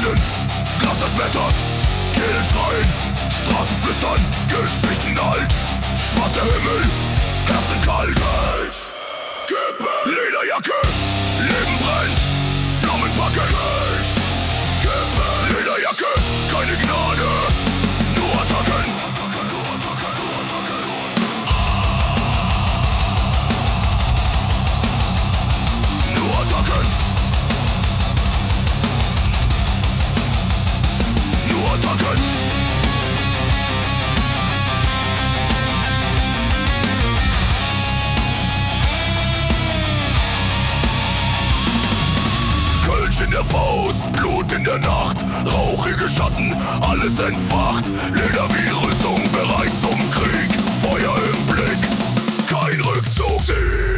Schreien, Glas zerschmettert, Kehlen schreien, Straßen flüstern, Geschichten alt, schwarzer Himmel, Herzen kalt. Kippe, Lederjacke, Leben brennt, Flammen packen. Kippe, Lederjacke, keine Gnade, nur Attacken. Nur Attacken. Nur Attacken. Kölsch in der Faust, Blut in der Nacht, rauchige Schatten, alles entfacht. Leder wie Rüstung, bereit zum Krieg, Feuer im Blick, kein Rückzugssieg.